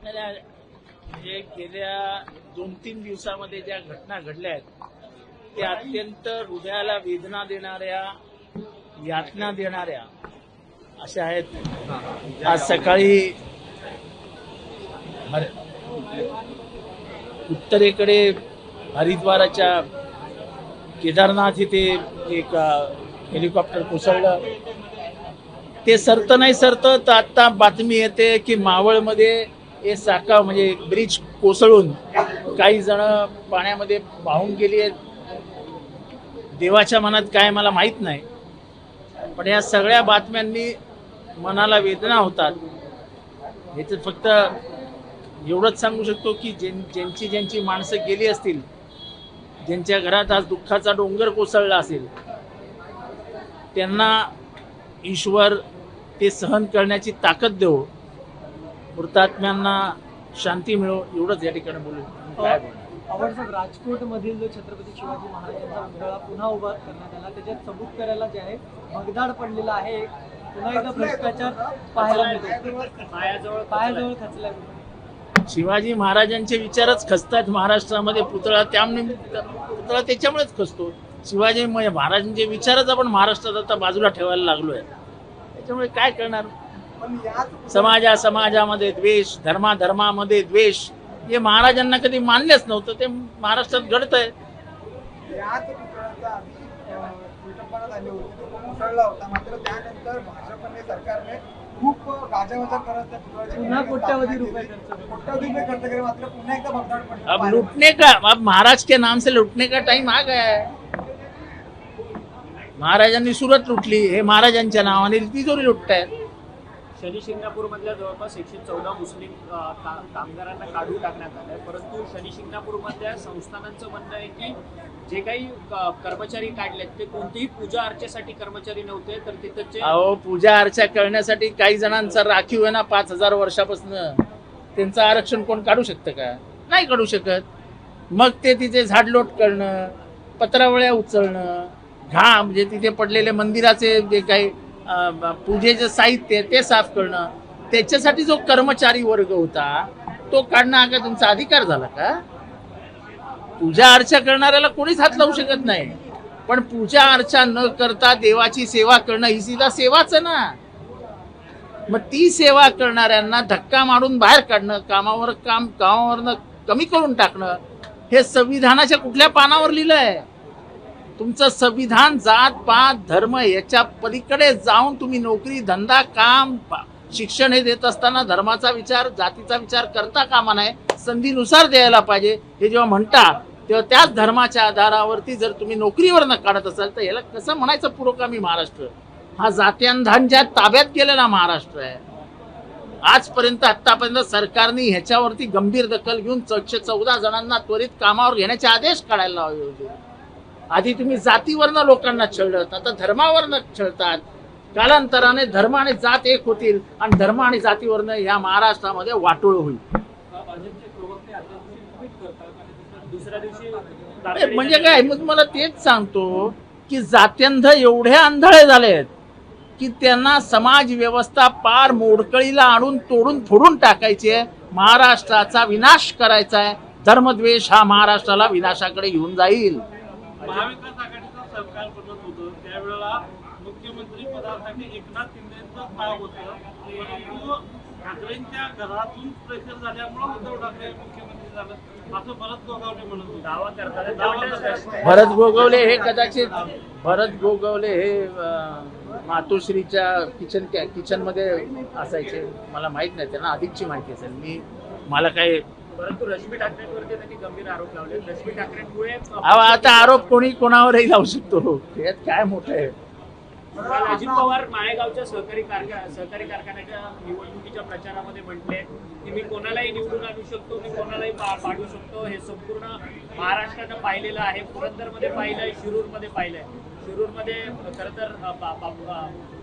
म्हणजे गेल्या 2-3 दिवसामध्ये ज्या घटना घडल्या आहेत त्या अत्यंत हृदयाला वेदना देणाऱ्या, यातना देणाऱ्या अशा आहेत. आज सकाळी उत्तरेकडे हरिद्वाराच्या केदारनाथ इथे एक हेलिकॉप्टर कोसळलं. ते सरतं नाही सरतं तर आता बातमी येते की मावळमध्ये हे साका म्हणजे ब्रिज कोसळून काही जण पाण्यामध्ये वाहून गेली आहेत. देवाच्या मनात काय मला माहीत नाही, पण या सगळ्या बातम्यांनी मनाला वेदना होतात. याचं फक्त एवढंच सांगू शकतो की ज्यांची माणसं गेली असतील, ज्यांच्या घरात आज दुःखाचा डोंगर कोसळला असेल, त्यांना ईश्वर ते सहन करण्याची ताकद देवो, मृतात्म्यांना शांती मिळो, एवढंच या ठिकाणी बोलू. काय आवडतं राजकोट मधील जो छत्रपती शिवाजी महाराजांचा पुतळा पुन्हा उभा करण्यात आला, त्याच्यात सबूतकऱ्याला जे आहे भगदाड पडलेला आहे. पुन्हा एकदा भ्रष्टाचार पाहायला मिळतो, पायाजवळ खचलाय. शिवाजी महाराजांचे विचारच खचतात महाराष्ट्रामध्ये. पुतळा त्याच्यामुळेच खचतो. शिवाजी महाराजांचे विचारच आपण महाराष्ट्रात आता बाजूला ठेवायला लागलोय. त्याच्यामुळे काय करणार? समाजामध्ये द्वेष, धर्मामध्ये द्वेष हे महाराजांना कधी मानलेच नव्हतं. ते महाराष्ट्रात घडतंय. मात्र त्यानंतर भाजपने सरकारने खूप गाजावाजा करत पुन्हा कोट्यावधी रुपये खर्च केले, मात्र पुन्हा एकदा भगदाड पडली. अब लूटने का, अब महाराज के नाम से लूटने का टाइम आ गया है. महाराजांनी सुरत लुटली, हे महाराजांच्या नावाने तिजोरी लुटतायत. शनी शिंगणापूर मधल्या जवळपास 114 मुस्लिम कामगारांना काढून टाकण्यात आलंय, परंतु शनी शिंगणापूर मधल्या संस्थानांचं म्हणणं आहे की जे काही कर्मचारी काढलेत ते कोणतीही पूजा अर्चेसाठी कर्मचारी नव्हते, तर तिथचे अहो पूजा अर्चा करण्यासाठी काही जणांचा राखीव आहे ना 5000 वर्षापासून. त्यांचं आरक्षण कोण काढू शकतं का? नाही काढू शकत. मग ते तिथे झाडलोट करणं, पत्रावळ्या उचलणं, घाम म्हणजे तिथे पडलेले मंदिराचे जे काही पूजेचे साहित्य ते साफ करणं, त्याच्यासाठी जो कर्मचारी वर्ग होता तो काढणं हा का तुमचा अधिकार झाला का? पूजा अर्चा करणाऱ्याला कोणीच हात लावू शकत नाही, पण पूजा अर्चा न करता देवाची सेवा करणं ही सुद्धा सेवाच ना. मग ती सेवा करणाऱ्यांना धक्का मारून बाहेर काढणं, कामावरनं कमी करून टाकणं, हे संविधानाच्या कुठल्या पानावर लिहिलंय? तुमचं संविधान जात पात धर्म याच्या पलीकडे जाऊन तुम्ही नोकरी धंदा काम शिक्षण हे देत असताना धर्माचा विचार जातीचा विचार करता कामा नये. संधीनुसार द्यायला पाहिजे हे जेव्हा म्हणता तेव्हा त्याच धर्माच्या आधारावरती जर तुम्ही नोकरीवर न काढत असाल तर याला कसं म्हणायचं पुरोगामी महाराष्ट्र? हा जात्यांधांच्या ताब्यात गेलेला महाराष्ट्र आहे. आजपर्यंत आतापर्यंत सरकारने ह्याच्यावरती गंभीर दखल घेऊन 114 जणांना त्वरित कामावर घेण्याचे आदेश काढायला हवे. आधी तुम्ही जातीवरनं लोकांना छळलं, आता धर्मावरनं छळतात. कालांतराने धर्म आणि जात एक होतील आणि धर्म आणि जातीवरनं या महाराष्ट्रामध्ये वाटोळ होईल. म्हणजे काय? मग मला तेच सांगतो की जात्यंध एवढे आंधळे झाले आहेत की त्यांना समाज व्यवस्था पार मोडकळीला आणून तोडून फोडून टाकायची आहे. महाराष्ट्राचा विनाश करायचा आहे. धर्मद्वेष हा महाराष्ट्राला विनाशाकडे घेऊन जाईल. महाविकास आघाडीचं सरकार बनत होतं त्यावेळेला मुख्यमंत्री पदासाठी एकनाथ शिंदेचं नाव होतं, परंतु ठाकरेंच्या घरातून प्रेशर झाल्यामुळे उद्धव ठाकरे मुख्यमंत्री झालं असं भरत गोगावले म्हणत होते. दावा करतात भरत गोगावले हे कदाचित हे मातोश्रीच्या किचन मध्ये असायचे. मला माहित नाही, त्यांना अधिकची माहिती असेल. मला काय. परंतु रश्मी ठाकरेंवरती त्यांनी गंभीर आरोप लावले. रश्मी ठाकरेंमुळे आता आरोप कोणी कोणावरही लावू शकतो, त्यात काय मोठं आहे. अजित पवार माळेगावच्या सहकारी कारखान्याच्या निवडणुकीच्या प्रचारामध्ये म्हटले की मी कोणालाही निवडून आणू शकतो, मी कोणालाही पाडू शकतो. हे संपूर्ण महाराष्ट्रानं पाहिलेलं आहे. पुरंदरमध्ये पाहिलंय, शिरूरमध्ये पाहिलंय. शिरूरमध्ये खरं तर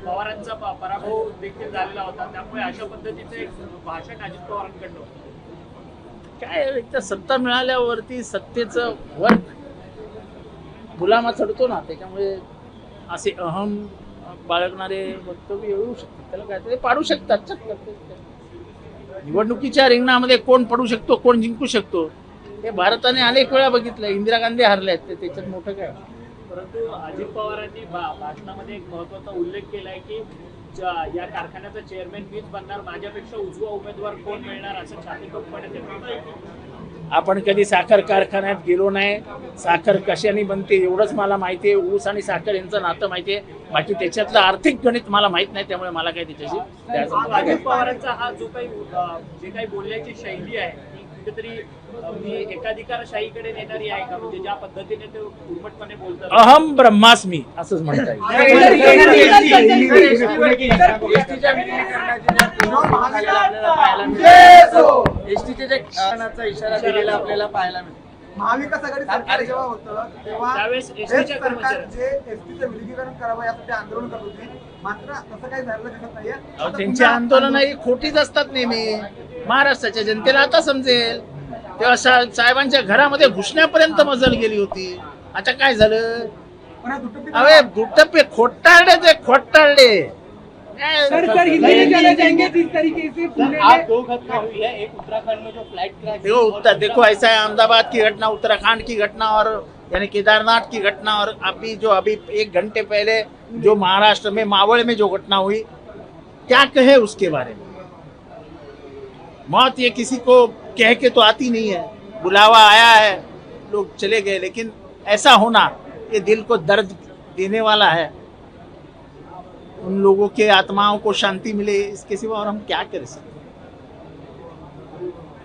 पवारांचा पराभव देखील झालेला होता. त्यामुळे अशा पद्धतीचं एक भाषण अजित पवारांकडनं होतं. काय एकदा सत्ता मिळाल्यावरती सत्तेचं वर गुलामा चढतो ना, त्याच्यामुळे असे अहम बाळगणारे वक्तव्य येऊ शकतात. त्याला काय ते पाडू शकतात. निवडणुकीच्या रिंगणामध्ये कोण पडू शकतो, कोण जिंकू शकतो, हे भारताने अनेक वेळा बघितलं. इंदिरा गांधी हरल्या आहेत, त्याच्यात मोठं काय. परंतु अजित पवारांनी भाषणामध्ये एक महत्वाचा उल्लेख केलाय की या कारखान्याचा चेअरमॅन मीच बनणार, माझ्यापेक्षा उजवा उमेदवार कोण मिळणार असं छातीटोपपणे ते म्हणतात. आपण कधी साखर कारखान्यात गेलो नाही. साखर कशाने बनते एवढंच मला माहिती आहे. ऊस आणि साखर यांचं नातं माहिती आहे, बाकी त्याच्यातलं आर्थिक गणित मला माहित नाही. त्यामुळे मला काही त्याच्याशी द्यायचं नाही. अजित पवारांचा हा जो काही जे काही बोलण्याची शैली आहे ती कुठेतरी मी एकाधिकारशाहीकडे नेणारी आहे का? म्हणजे ज्या पद्धतीने ते उर्मटपणे बोलतात. अहम ब्रह्मास्मी असंच म्हणता येईल. एसटीच्या जे कारणाचा इशारा दिलेला आपल्याला पाहायला मिळतो. महाविकास आघाडी सरकार जेव्हा होतं तेव्हा त्यावेळेस हेच एसटीच्या सरकार कर्मचाऱ्यांचं जे एसटीचं विलगीकरण करावं यासाठी आंदोलन करत होती. मात्र तसं काही झालं दिसत नाहीये. अहो, त्यांची आंदोलन ही खोटीच असतात नेहमी. महाराष्ट्राच्या जनतेला आता समजेल. तेव्हा साहेबांच्या घरामध्ये घुसण्यापर्यंत मजल गेली होती. आता काय झालं? पण हा दुटप्पी अरे दुटप्पे खोटारडे, ते खोटारडे. सरकार हिंदी में जाना चाहेंगे जिस तरीके से पुणे में 2 घटना हुई है, एक उत्तराखंड में जो फ्लाइट क्रैश देखो ऐसा है, अहमदाबाद की घटना, उत्तराखंड की घटना और यानी केदारनाथ की घटना, और अभी 1 घंटे पहले जो महाराष्ट्र में मावल में जो घटना हुई, क्या कहे उसके बारे में? मौत ये किसी को कह के तो आती नहीं है. बुलावा आया है, लोग चले गए, लेकिन ऐसा होना ये दिल को दर्द देने वाला है. उन लोगों के आत्माओं को शांति मिले, इसके सिवा और हम क्या कर सकते हैं.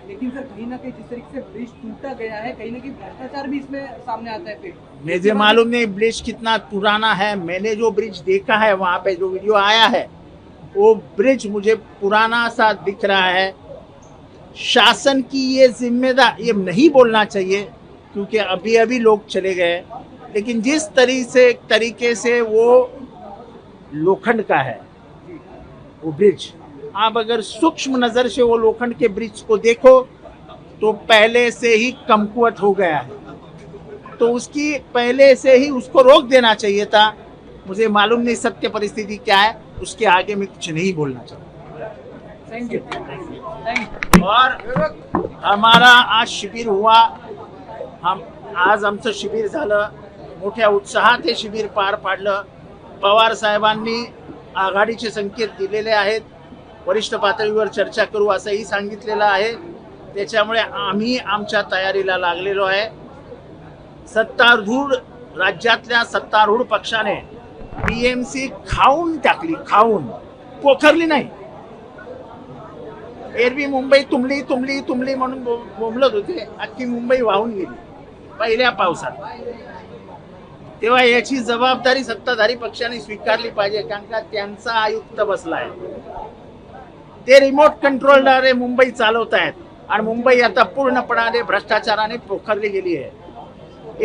लेकिन सर कहीं ना कहीं जिस तरीके से ब्रिज टूटा गया है, कहीं ना कहीं भ्रष्टाचार भी इसमें सामने आता है. फिर मुझे मालूम नहीं ब्रिज कितना पुराना है. मैंने जो ब्रिज देखा है, वहाँ पे जो वीडियो आया है, वो ब्रिज मुझे पुराना सा दिख रहा है. शासन की ये जिम्मेदार, ये नहीं बोलना चाहिए क्योंकि अभी लोग चले गए, लेकिन जिस तरीके से वो लोखंड का है वो ब्रिज, आप अगर सूक्ष्म नजर से वो लोखंड के ब्रिज को देखो तो पहले से ही कमकुवत हो गया है. तो उसकी पहले से ही उसको रोक देना चाहिए था. मुझे मालूम नहीं सत्य परिस्थिति क्या है, उसके आगे मैं कुछ नहीं बोलना चाहता. Thank you. और हमारा आज शिबिर हुआ. आज आमचं शिबिर झालं. मोठ्या उत्साहात हे शिबिर पार पाडलं. पवार साहेबांनी आघाडीचे संकेत दिलेले आहेत. वरिष्ठ पातळीवर चर्चा करू असंही सांगितलेलं आहे. त्याच्यामुळे आम्ही आमच्या तयारीला लागलेलो आहे. राज्यातल्या सत्तारूढ पक्षाने बीएमसी खाऊन टाकली, खाऊन पोखरली नाही. एरवी मुंबई तुंबली तुंबली तुंबली म्हणून बोंबलत होते. अख्खी मुंबई वाहून गेली पहिल्या पावसात. तेव्हा याची जबाबदारी सत्ताधारी पक्षाने स्वीकारली पाहिजे, कारण का त्यांचा आयुक्त बसलाय. ते रिमोट कंट्रोलद्वारे मुंबई चालवत आहेत आणि मुंबई आता पूर्णपणाने भ्रष्टाचाराने पोखरली गेली आहे.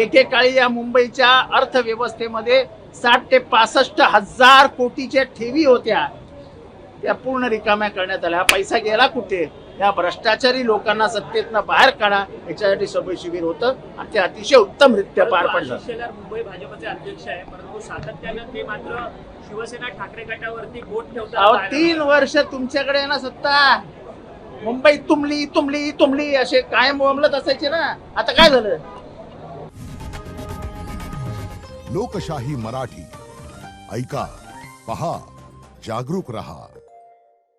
एकेकाळी या मुंबईच्या अर्थव्यवस्थेमध्ये 60 ते 65 हजार कोटीच्या ठेवी होत्या, त्या पूर्ण रिकाम्या करण्यात आल्या. हा पैसा गेला कुठे? या भ्रष्टाचारी लोकांना सत्तेतनं बाहेर काढा, याच्यासाठी सभा शिबिर होतं आणि ते अतिशय उत्तमरित्या पार पडलं. आशिष शेलार मुंबई भाजपचे अध्यक्ष आहे, परंतु सातत्यानं ते मात्र शिवसेना ठाकरे गटावरती बोट अहो ठेवतात. 3 वर्ष तुमच्याकडे आहे ना सत्ता. मुंबई तुंबली तुंबली तुंबली असे कायम बोंबलत असायचे ना. आता काय झालं? लोकशाही मराठी ऐका, पहा, जागरूक रहा.